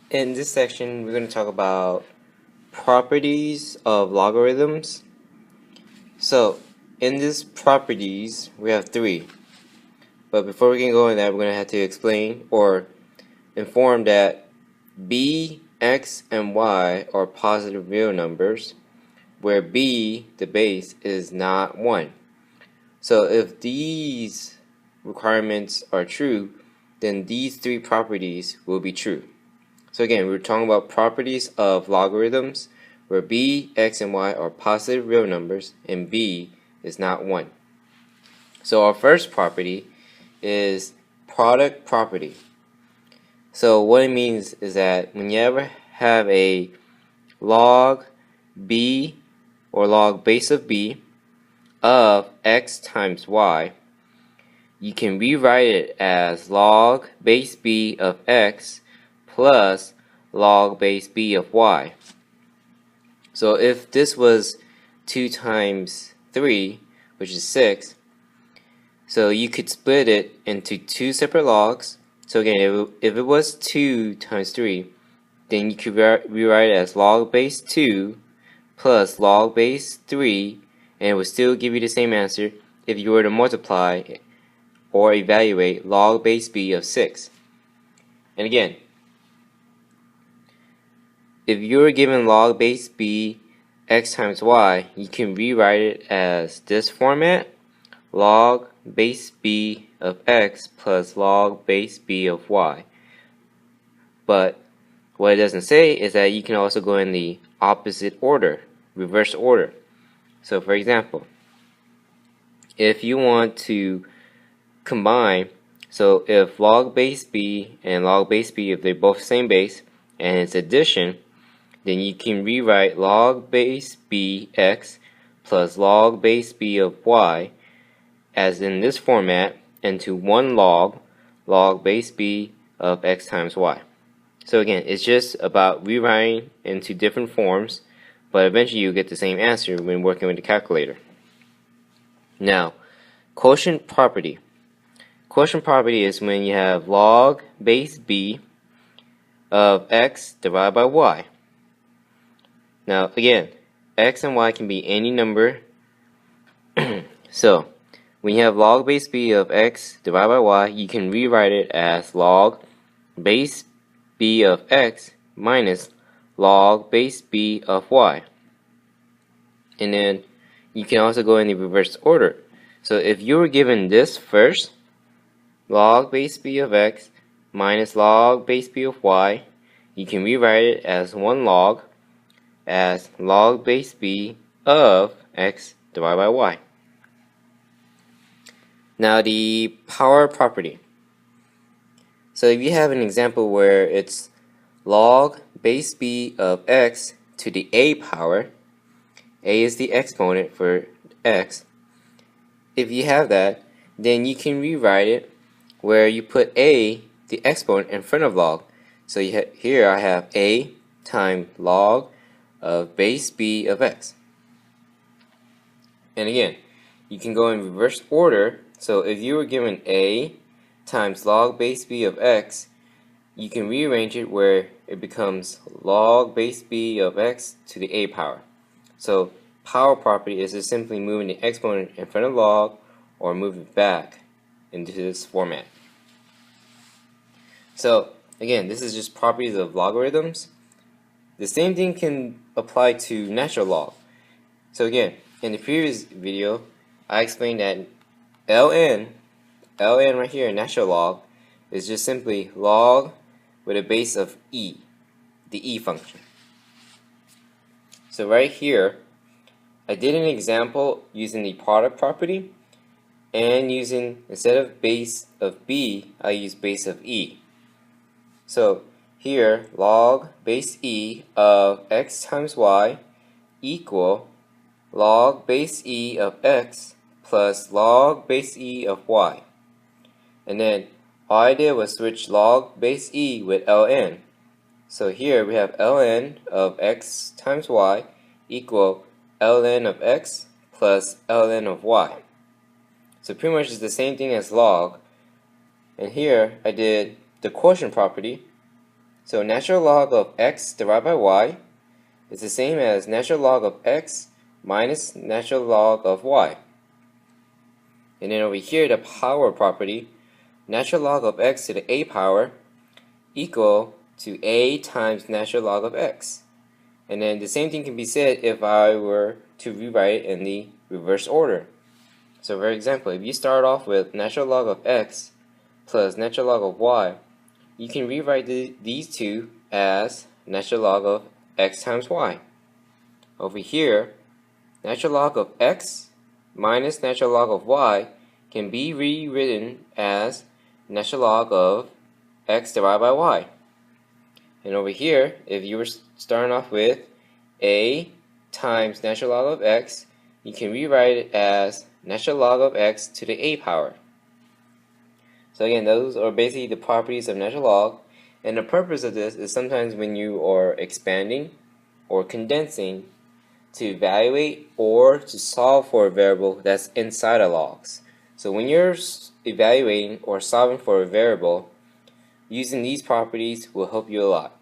In this section, we're going to talk about properties of logarithms. So, in this properties, we have three. But before we can go in that, we're going to have to explain or inform that b, x, and y are positive real numbers, where b, the base, is not 1. So if these requirements are true, then these three properties will be true. So again, we're talking about properties of logarithms where b, x, and y are positive real numbers and b is not 1. So our first property is product property. So what it means is that when you ever have a log b or log base of b of x times y, you can rewrite it as log base b of x plus log base b of y. So if this was 2 times 3, which is 6, so you could split it into two separate logs. So again, if it was 2 times 3, then you could rewrite it as log base 2 plus log base 3, and it would still give you the same answer if you were to multiply or evaluate log base b of 6. And again, if you were given log base b x times y, you can rewrite it as this format: log base b of x plus log base b of y. But what it doesn't say is that you can also go in the opposite order, reverse order. So for example, if you want to combine, so if log base b and log base b, if they're both the same base and it's addition, then you can rewrite log base b x plus log base b of y as in this format into one log base b of x times y. So again, it's just about rewriting into different forms, but eventually you get the same answer when working with the calculator. Now, quotient property. Quotient property is when you have log base b of x divided by y. Now again, x and y can be any number. So when you have log base b of x divided by y, you can rewrite it as log base b of x minus log base b of y. And then you can also go in the reverse order. So if you were given this first, log base b of x minus log base b of y, you can rewrite it as one log as log base b of x divided by y. Now the power property. So if you have an example where it's log base b of x to the a power, a is the exponent for x. If you have that, then you can rewrite it where you put a, the exponent, in front of log. So here I have a times log of base b of x. And again, you can go in reverse order. So if you were given a times log base b of x, you can rearrange it where it becomes log base b of x to the a power. So power property is just simply moving the exponent in front of log or move it back into this format. So again, this is just properties of logarithms. The same thing can apply to natural log. So again, in the previous video, I explained that ln right here in natural log is just simply log with a base of e, the e function. So right here, I did an example using the product property and using, instead of base of b, I use base of e. So here, log base e of x times y equal log base e of x plus log base e of y. And then all I did was switch log base e with ln. So here we have ln of x times y equal ln of x plus ln of y. So pretty much it's the same thing as log. And here I did the quotient property. So natural log of x divided by y is the same as natural log of x minus natural log of y. And then over here, the power property, natural log of x to the a power equal to a times natural log of x. And then the same thing can be said if I were to rewrite it in the reverse order. So for example, if you start off with natural log of x plus natural log of y, you can rewrite these two as natural log of x times y. Over here, natural log of x minus natural log of y can be rewritten as natural log of x divided by y. And over here, if you were starting off with a times natural log of x, you can rewrite it as natural log of x to the a power. So again, those are basically the properties of natural log, and the purpose of this is sometimes when you are expanding or condensing to evaluate or to solve for a variable that's inside of logs. So when you're evaluating or solving for a variable, using these properties will help you a lot.